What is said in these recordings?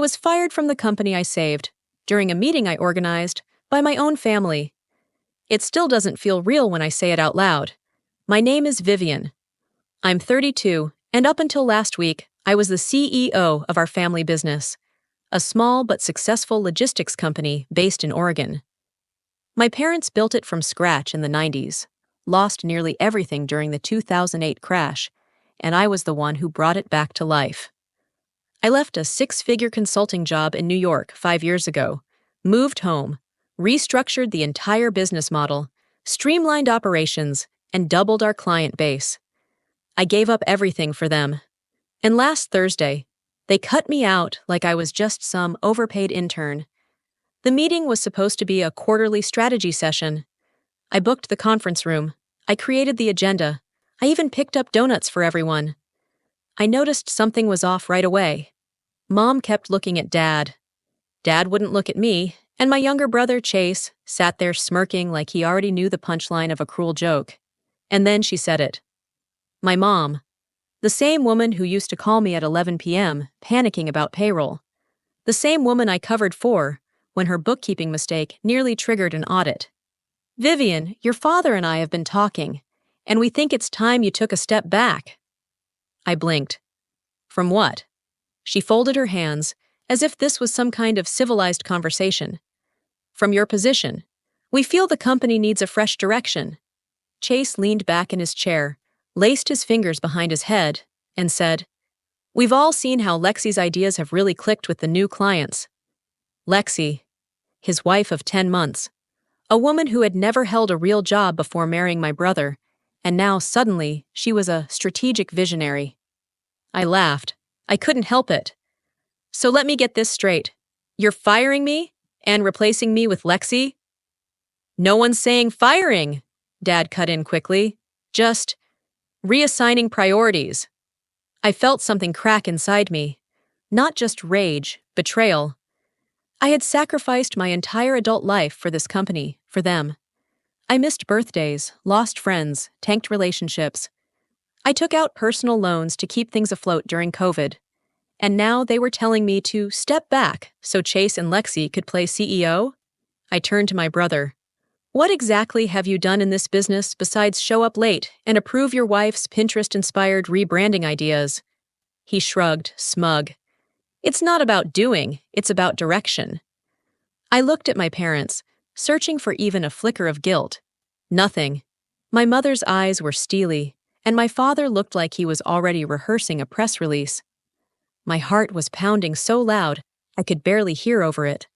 was fired from the company I saved, during a meeting I organized, by my own family. It still doesn't feel real when I say it out loud. My name is Vivian. I'm 32, and up until last week, I was the CEO of our family business, a small but successful logistics company based in Oregon. My parents built it from scratch in the 90s, lost nearly everything during the 2008 crash, and I was the one who brought it back to life. I left a six-figure consulting job in New York 5 years ago, moved home, restructured the entire business model, streamlined operations, and doubled our client base. I gave up everything for them. And last Thursday, they cut me out like I was just some overpaid intern. The meeting was supposed to be a quarterly strategy session. I booked the conference room. I created the agenda. I even picked up donuts for everyone. I noticed something was off right away. Mom kept looking at Dad. Dad wouldn't look at me, and my younger brother, Chase, sat there smirking like he already knew the punchline of a cruel joke. And then she said it. My mom. The same woman who used to call me at 11 p.m., panicking about payroll. The same woman I covered for when her bookkeeping mistake nearly triggered an audit. Vivian, your father and I have been talking, and we think it's time you took a step back. I blinked. From what? She folded her hands, as if this was some kind of civilized conversation. From your position. We feel the company needs a fresh direction. Chase leaned back in his chair, laced his fingers behind his head, and said, We've all seen how Lexi's ideas have really clicked with the new clients. Lexi, his wife of 10 months, a woman who had never held a real job before marrying my brother, and now suddenly she was a strategic visionary. I laughed. I couldn't help it. So let me get this straight. You're firing me and replacing me with Lexi? No one's saying firing, Dad cut in quickly. Just reassigning priorities. I felt something crack inside me. Not just rage, betrayal. I had sacrificed my entire adult life for this company, for them. I missed birthdays, lost friends, tanked relationships. I took out personal loans to keep things afloat during COVID. And now they were telling me to step back so Chase and Lexi could play CEO? I turned to my brother. What exactly have you done in this business besides show up late and approve your wife's Pinterest-inspired rebranding ideas? He shrugged, smug. It's not about doing, it's about direction. I looked at my parents, searching for even a flicker of guilt. Nothing. My mother's eyes were steely, and my father looked like he was already rehearsing a press release. My heart was pounding so loud, I could barely hear over it.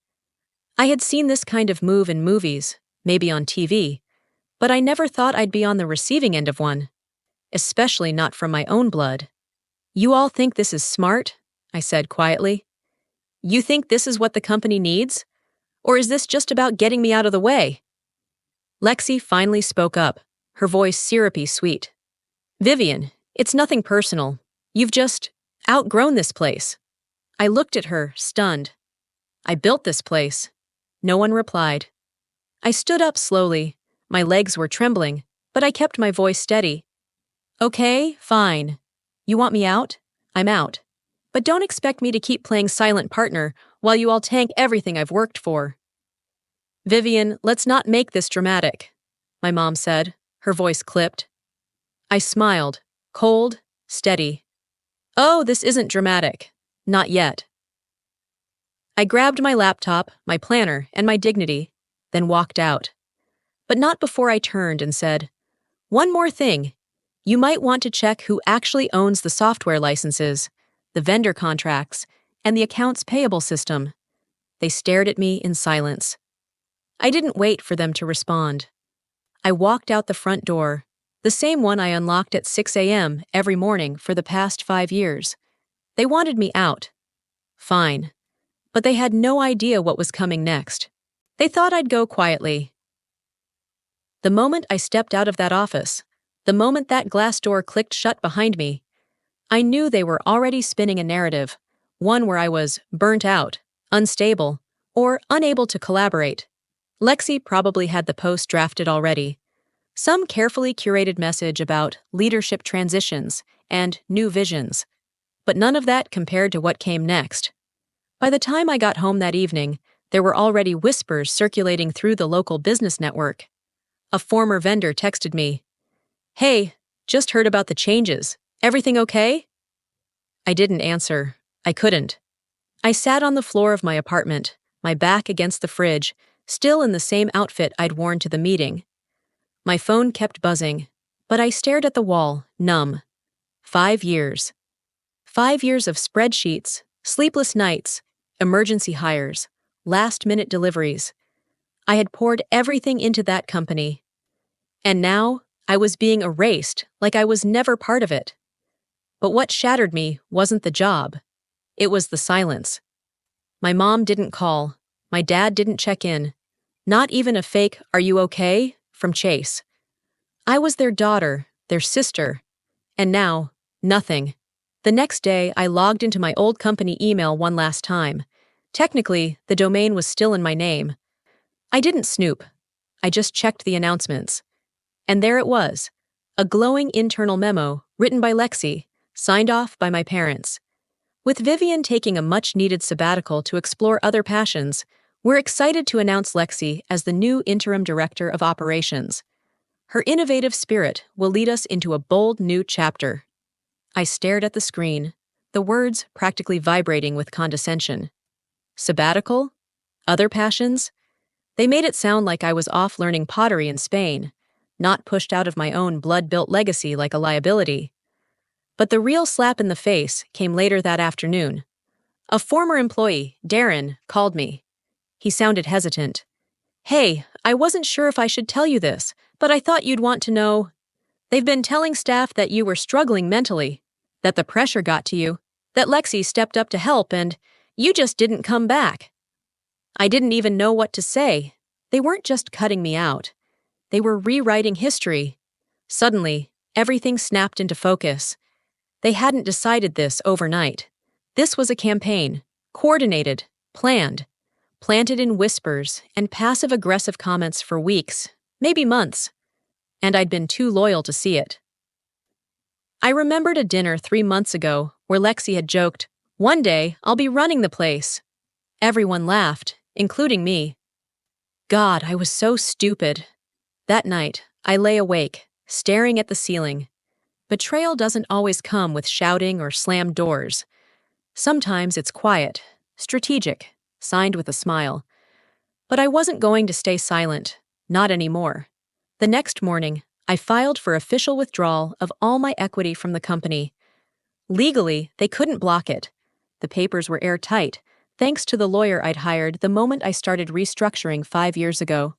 I had seen this kind of move in movies, maybe on TV, but I never thought I'd be on the receiving end of one. Especially not from my own blood. You all think this is smart? I said quietly. You think this is what the company needs? Or is this just about getting me out of the way? Lexi finally spoke up, her voice syrupy sweet. Vivian, it's nothing personal. You've just outgrown this place. I looked at her, stunned. I built this place. No one replied. I stood up slowly. My legs were trembling, but I kept my voice steady. Okay, fine. You want me out? I'm out. But don't expect me to keep playing silent partner while you all tank everything I've worked for. Vivian, let's not make this dramatic, my mom said, her voice clipped. I smiled, cold, steady. Oh, this isn't dramatic. Not yet. I grabbed my laptop, my planner, and my dignity, then walked out. But not before I turned and said, One more thing. You might want to check who actually owns the software licenses, the vendor contracts, and the accounts payable system. They stared at me in silence. I didn't wait for them to respond. I walked out the front door, the same one I unlocked at 6 a.m. every morning for the past 5 years. They wanted me out. Fine. But they had no idea what was coming next. They thought I'd go quietly. The moment I stepped out of that office, the moment that glass door clicked shut behind me, I knew they were already spinning a narrative, one where I was burnt out, unstable, or unable to collaborate. Lexi probably had the post drafted already. Some carefully curated message about leadership transitions and new visions. But none of that compared to what came next. By the time I got home that evening, there were already whispers circulating through the local business network. A former vendor texted me, "Hey, just heard about the changes. Everything okay?" I didn't answer. I couldn't. I sat on the floor of my apartment, my back against the fridge, still in the same outfit I'd worn to the meeting. My phone kept buzzing, but I stared at the wall, numb. 5 years. 5 years of spreadsheets, sleepless nights, emergency hires, last-minute deliveries. I had poured everything into that company. And now, I was being erased like I was never part of it. But what shattered me wasn't the job. It was the silence. My mom didn't call. My dad didn't check in. Not even a fake "Are you okay?" from Chase. I was their daughter, their sister. And now, nothing. The next day, I logged into my old company email one last time. Technically, the domain was still in my name. I didn't snoop. I just checked the announcements. And there it was, a glowing internal memo written by Lexi, signed off by my parents. With Vivian taking a much-needed sabbatical to explore other passions, we're excited to announce Lexi as the new interim director of operations. Her innovative spirit will lead us into a bold new chapter. I stared at the screen, the words practically vibrating with condescension. Sabbatical? Other passions? They made it sound like I was off learning pottery in Spain, not pushed out of my own blood-built legacy like a liability. But the real slap in the face came later that afternoon. A former employee, Darren, called me. He sounded hesitant. "Hey, I wasn't sure if I should tell you this, but I thought you'd want to know. They've been telling staff that you were struggling mentally, that the pressure got to you, that Lexi stepped up to help, and you just didn't come back." I didn't even know what to say. They weren't just cutting me out. They were rewriting history. Suddenly, everything snapped into focus. They hadn't decided this overnight. This was a campaign, coordinated, planned, planted in whispers and passive-aggressive comments for weeks, maybe months. And I'd been too loyal to see it. I remembered a dinner 3 months ago where Lexi had joked, "One day, I'll be running the place." Everyone laughed, including me. God, I was so stupid. That night, I lay awake, staring at the ceiling. Betrayal doesn't always come with shouting or slammed doors. Sometimes it's quiet, strategic, signed with a smile. But I wasn't going to stay silent, not anymore. The next morning, I filed for official withdrawal of all my equity from the company. Legally, they couldn't block it. The papers were airtight, thanks to the lawyer I'd hired the moment I started restructuring 5 years ago.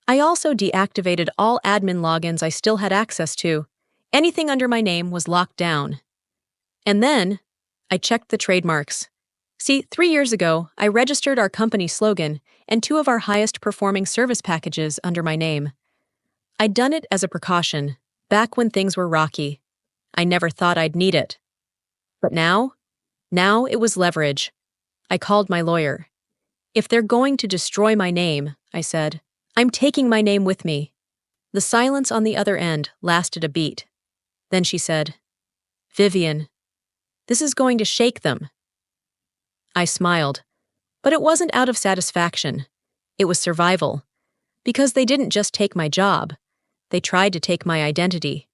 I also deactivated all admin logins I still had access to. Anything under my name was locked down. And then, I checked the trademarks. See, 3 years ago, I registered our company slogan and 2 of our highest-performing service packages under my name. I'd done it as a precaution, back when things were rocky. I never thought I'd need it. But now it was leverage. I called my lawyer. "If they're going to destroy my name," I said, "I'm taking my name with me." The silence on the other end lasted a beat. Then she said, "Vivian, this is going to shake them." I smiled, but it wasn't out of satisfaction. It was survival. Because they didn't just take my job. They tried to take my identity.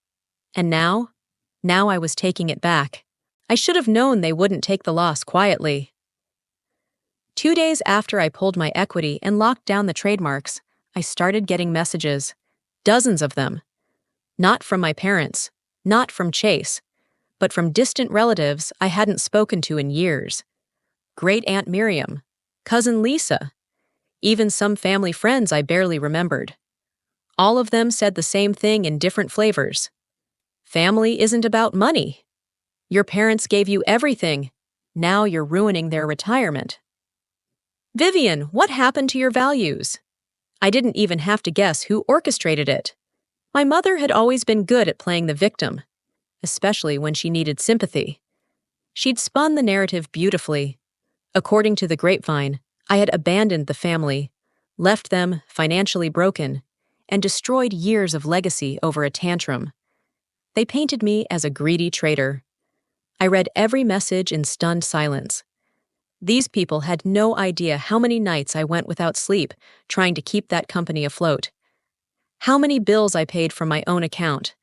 And now I was taking it back. I should have known they wouldn't take the loss quietly. 2 days after I pulled my equity and locked down the trademarks, I started getting messages. Dozens of them. Not from my parents, not from Chase, but from distant relatives I hadn't spoken to in years. Great Aunt Miriam, Cousin Lisa, even some family friends I barely remembered. All of them said the same thing in different flavors. Family isn't about money. Your parents gave you everything. Now you're ruining their retirement. Vivian, what happened to your values? I didn't even have to guess who orchestrated it. My mother had always been good at playing the victim, especially when she needed sympathy. She'd spun the narrative beautifully. According to the grapevine, I had abandoned the family, left them financially broken, and destroyed years of legacy over a tantrum. They painted me as a greedy traitor. I read every message in stunned silence. These people had no idea how many nights I went without sleep trying to keep that company afloat. How many bills I paid from my own account.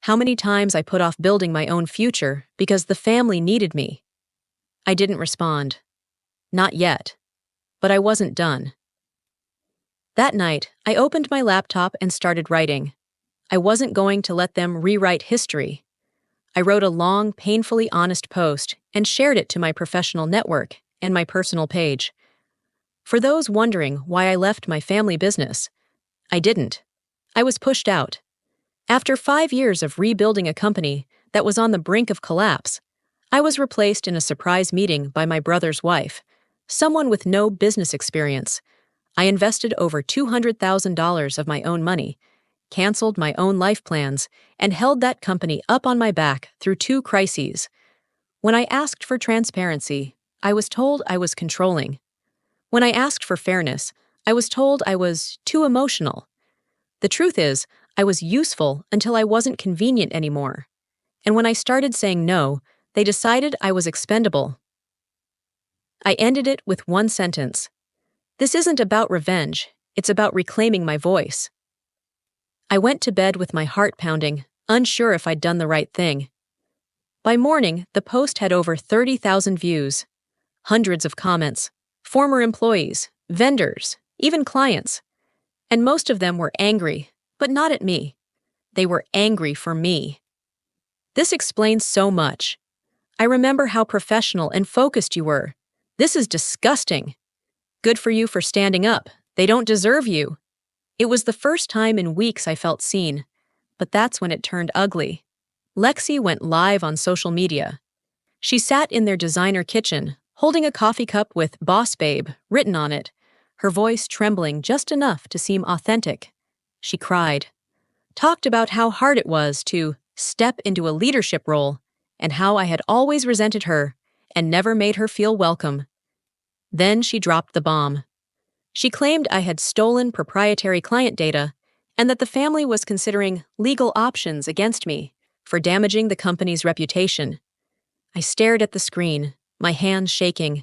How many times I put off building my own future because the family needed me. I didn't respond. Not yet. But I wasn't done. That night, I opened my laptop and started writing. I wasn't going to let them rewrite history. I wrote a long, painfully honest post and shared it to my professional network and my personal page. For those wondering why I left my family business, I didn't. I was pushed out. After 5 years of rebuilding a company that was on the brink of collapse, I was replaced in a surprise meeting by my brother's wife, someone with no business experience. I invested over $200,000 of my own money, canceled my own life plans, and held that company up on my back through 2 crises. When I asked for transparency, I was told I was controlling. When I asked for fairness, I was told I was too emotional. The truth is, I was useful until I wasn't convenient anymore. And when I started saying no, they decided I was expendable. I ended it with one sentence. This isn't about revenge, it's about reclaiming my voice. I went to bed with my heart pounding, unsure if I'd done the right thing. By morning, the post had over 30,000 views, hundreds of comments, former employees, vendors, even clients. And most of them were angry, but not at me. They were angry for me. This explains so much. I remember how professional and focused you were. This is disgusting. Good for you for standing up. They don't deserve you. It was the first time in weeks I felt seen, but that's when it turned ugly. Lexi went live on social media. She sat in their designer kitchen, holding a coffee cup with "Boss Babe" written on it, her voice trembling just enough to seem authentic. She cried, talked about how hard it was to step into a leadership role and how I had always resented her and never made her feel welcome. Then she dropped the bomb. She claimed I had stolen proprietary client data and that the family was considering legal options against me for damaging the company's reputation. I stared at the screen, my hands shaking.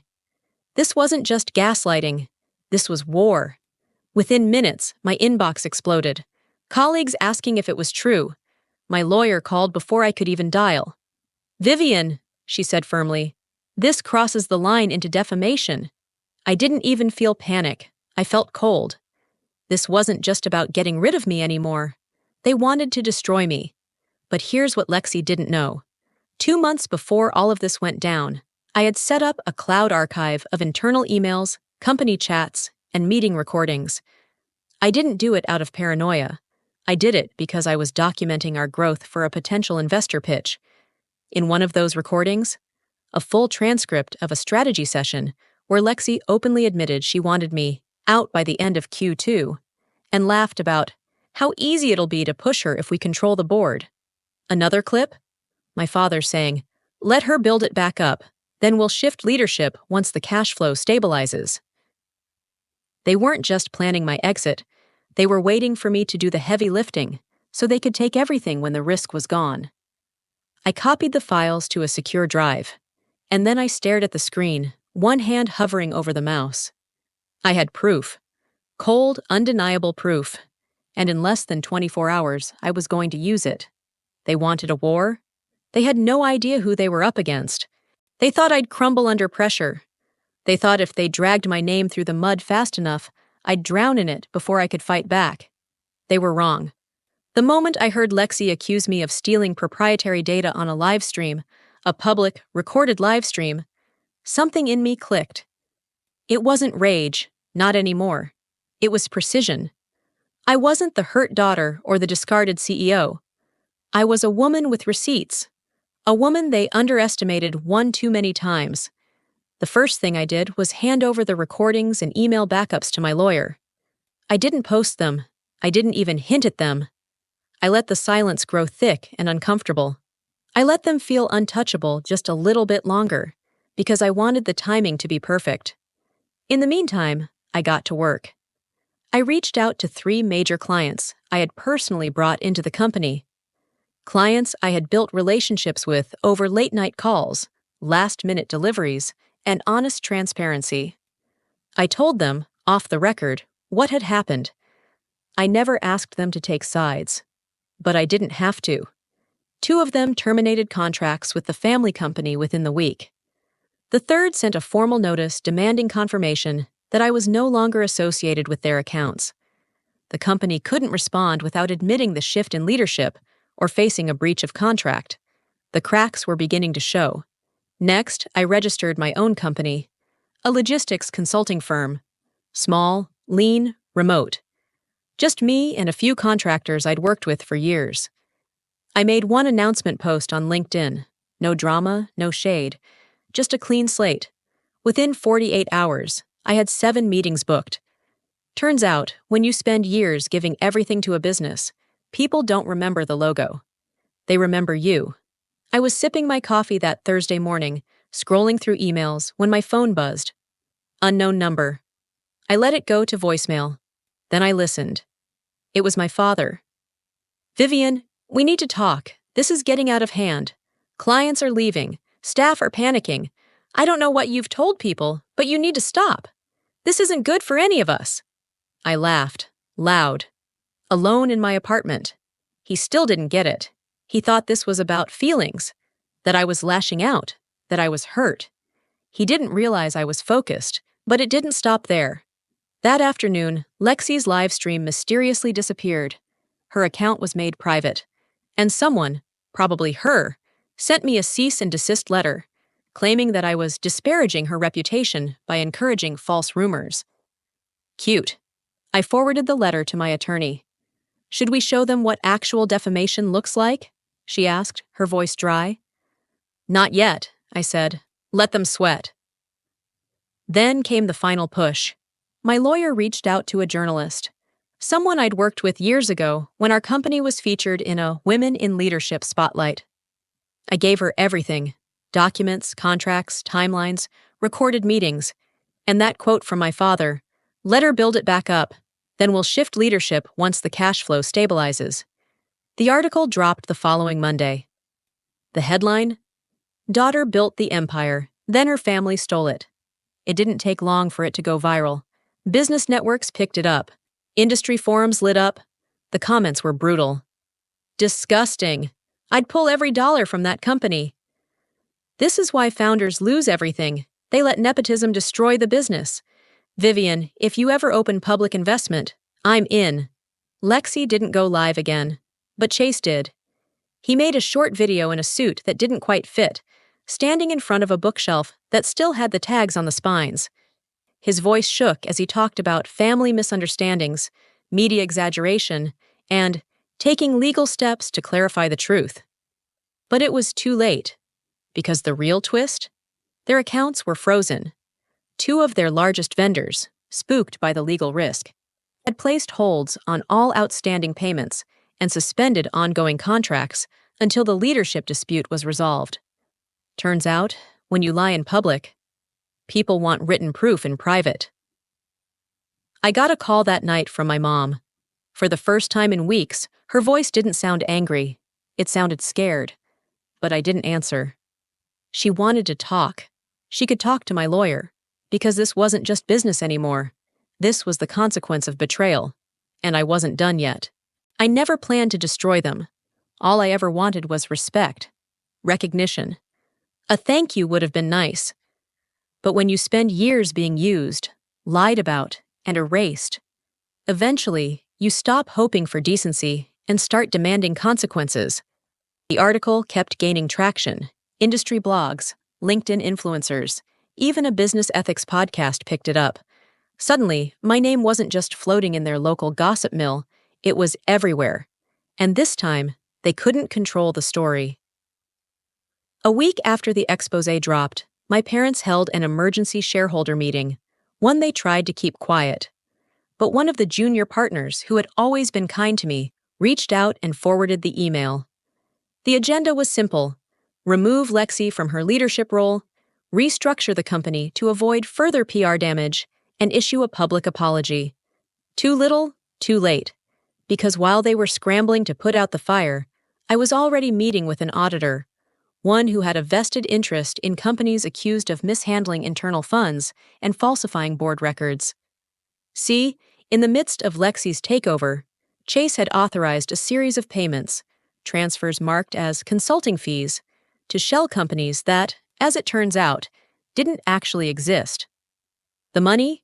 This wasn't just gaslighting. This was war. Within minutes, my inbox exploded. Colleagues asking if it was true. My lawyer called before I could even dial. "Vivian," she said firmly, "this crosses the line into defamation." I didn't even feel panic. I felt cold. This wasn't just about getting rid of me anymore. They wanted to destroy me. But here's what Lexi didn't know. 2 months before all of this went down, I had set up a cloud archive of internal emails, company chats, and meeting recordings. I didn't do it out of paranoia. I did it because I was documenting our growth for a potential investor pitch. In one of those recordings, a full transcript of a strategy session where Lexi openly admitted she wanted me out by the end of Q2 and laughed about how easy it'll be to push her if we control the board. Another clip? My father saying, "Let her build it back up, then we'll shift leadership once the cash flow stabilizes." They weren't just planning my exit, they were waiting for me to do the heavy lifting so they could take everything when the risk was gone. I copied the files to a secure drive, and then I stared at the screen, one hand hovering over the mouse. I had proof. Cold, undeniable proof. And in less than 24 hours, I was going to use it. They wanted a war? They had no idea who they were up against. They thought I'd crumble under pressure. They thought if they dragged my name through the mud fast enough, I'd drown in it before I could fight back. They were wrong. The moment I heard Lexi accuse me of stealing proprietary data on a live stream, a public, recorded live stream, something in me clicked. It wasn't rage, not anymore. It was precision. I wasn't the hurt daughter or the discarded CEO. I was a woman with receipts. A woman they underestimated one too many times. The first thing I did was hand over the recordings and email backups to my lawyer. I didn't post them. I didn't even hint at them. I let the silence grow thick and uncomfortable. I let them feel untouchable just a little bit longer, because I wanted the timing to be perfect. In the meantime, I got to work. I reached out to 3 major clients I had personally brought into the company. Clients I had built relationships with over late-night calls, last-minute deliveries, and honest transparency. I told them, off the record, what had happened. I never asked them to take sides. But I didn't have to. 2 of them terminated contracts with the family company within the week. The third sent a formal notice demanding confirmation that I was no longer associated with their accounts. The company couldn't respond without admitting the shift in leadership or facing a breach of contract. The cracks were beginning to show. Next, I registered my own company, a logistics consulting firm. Small, lean, remote. Just me and a few contractors I'd worked with for years. I made one announcement post on LinkedIn. No drama, no shade. Just a clean slate. Within 48 hours, I had 7 meetings booked. Turns out, when you spend years giving everything to a business, people don't remember the logo. They remember you. I was sipping my coffee that Thursday morning, scrolling through emails, when my phone buzzed. Unknown number. I let it go to voicemail. Then I listened. It was my father. "Vivian, we need to talk. This is getting out of hand. Clients are leaving. Staff are panicking. I don't know what you've told people, but you need to stop. This isn't good for any of us." I laughed, loud. Alone in my apartment. He still didn't get it. He thought this was about feelings, that I was lashing out, that I was hurt. He didn't realize I was focused, but it didn't stop there. That afternoon, Lexi's live stream mysteriously disappeared. Her account was made private, and someone, probably her, sent me a cease and desist letter, claiming that I was disparaging her reputation by encouraging false rumors. Cute. I forwarded the letter to my attorney. "Should we show them what actual defamation looks like?" she asked, her voice dry. "Not yet," I said. "Let them sweat." Then came the final push. My lawyer reached out to a journalist, someone I'd worked with years ago when our company was featured in a Women in Leadership spotlight. I gave her everything: documents, contracts, timelines, recorded meetings, and that quote from my father, "Let her build it back up, then we'll shift leadership once the cash flow stabilizes." The article dropped the following Monday. The headline? "Daughter built the empire, then her family stole it." It didn't take long for it to go viral. Business networks picked it up. Industry forums lit up. The comments were brutal. "Disgusting. I'd pull every dollar from that company." This is why founders lose everything. They let nepotism destroy the business. "Vivian, if you ever open public investment, I'm in." Lexi didn't go live again, but Chase did. He made a short video in a suit that didn't quite fit, standing in front of a bookshelf that still had the tags on the spines. His voice shook as he talked about family misunderstandings, media exaggeration, and taking legal steps to clarify the truth. But it was too late, because the real twist? Their accounts were frozen. 2 of their largest vendors, spooked by the legal risk, had placed holds on all outstanding payments and suspended ongoing contracts until the leadership dispute was resolved. Turns out, when you lie in public, people want written proof in private. I got a call that night from my mom. For the first time in weeks, her voice didn't sound angry. It sounded scared. But I didn't answer. She wanted to talk. She could talk to my lawyer, because this wasn't just business anymore. This was the consequence of betrayal, and I wasn't done yet. I never planned to destroy them. All I ever wanted was respect, recognition. A thank you would have been nice. But when you spend years being used, lied about, and erased, eventually you stop hoping for decency and start demanding consequences. The article kept gaining traction. Industry blogs, LinkedIn influencers, even a business ethics podcast picked it up. Suddenly, my name wasn't just floating in their local gossip mill, it was everywhere. And this time, they couldn't control the story. A week after the exposé dropped, my parents held an emergency shareholder meeting, one they tried to keep quiet. But one of the junior partners, who had always been kind to me, reached out and forwarded the email. The agenda was simple: remove Lexi from her leadership role, restructure the company to avoid further PR damage, and issue a public apology. Too little, too late. Because while they were scrambling to put out the fire, I was already meeting with an auditor, one who had a vested interest in companies accused of mishandling internal funds and falsifying board records. See, in the midst of Lexi's takeover, Chase had authorized a series of payments, transfers marked as consulting fees, to shell companies that, as it turns out, didn't actually exist. The money?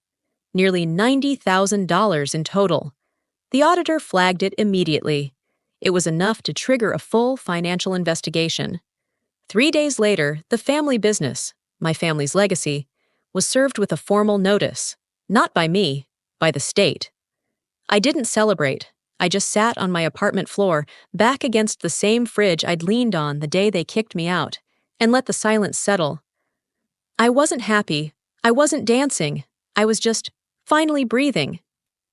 Nearly $90,000 in total. The auditor flagged it immediately. It was enough to trigger a full financial investigation. 3 days later, the family business, my family's legacy, was served with a formal notice, not by me, by the state. I didn't celebrate. I just sat on my apartment floor, back against the same fridge I'd leaned on the day they kicked me out, and let the silence settle. I wasn't happy. I wasn't dancing. I was just finally breathing.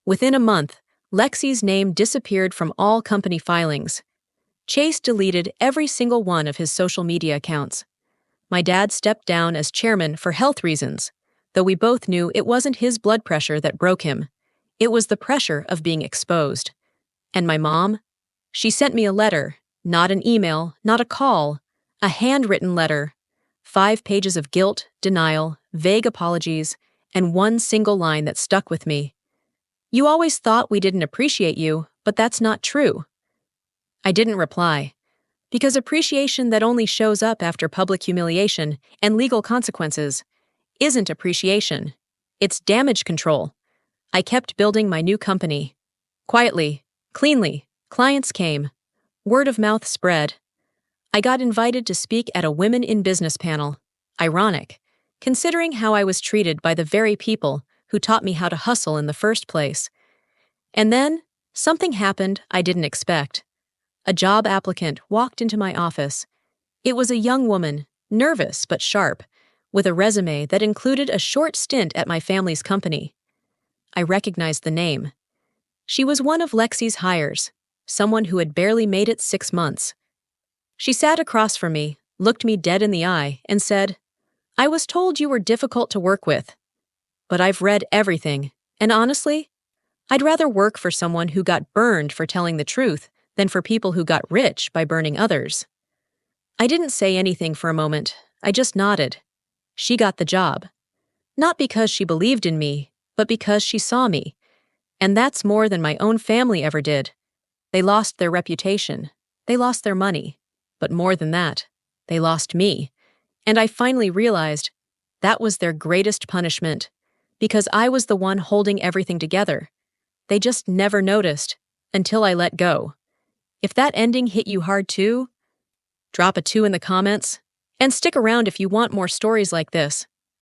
Within a month, Lexi's name disappeared from all company filings. Chase deleted every single one of his social media accounts. My dad stepped down as chairman for health reasons, though we both knew it wasn't his blood pressure that broke him. It was the pressure of being exposed. And my mom? She sent me a letter, not an email, not a call, a handwritten letter. 5 pages of guilt, denial, vague apologies, and one single line that stuck with me. "You always thought we didn't appreciate you, but that's not true." I didn't reply, because appreciation that only shows up after public humiliation and legal consequences isn't appreciation. It's damage control. I kept building my new company. Quietly, cleanly, clients came. Word of mouth spread. I got invited to speak at a Women in Business panel. Ironic, considering how I was treated by the very people who taught me how to hustle in the first place. And then, something happened I didn't expect. A job applicant walked into my office. It was a young woman, nervous but sharp, with a resume that included a short stint at my family's company. I recognized the name. She was one of Lexi's hires, someone who had barely made it 6 months. She sat across from me, looked me dead in the eye, and said, "I was told you were difficult to work with. But I've read everything, and honestly, I'd rather work for someone who got burned for telling the truth than for people who got rich by burning others." I didn't say anything for a moment. I just nodded. She got the job. Not because she believed in me, but because she saw me. And that's more than my own family ever did. They lost their reputation. They lost their money. But more than that, they lost me. And I finally realized that was their greatest punishment, because I was the one holding everything together. They just never noticed, until I let go. If that ending hit you hard too, drop a 2 in the comments, and stick around if you want more stories like this.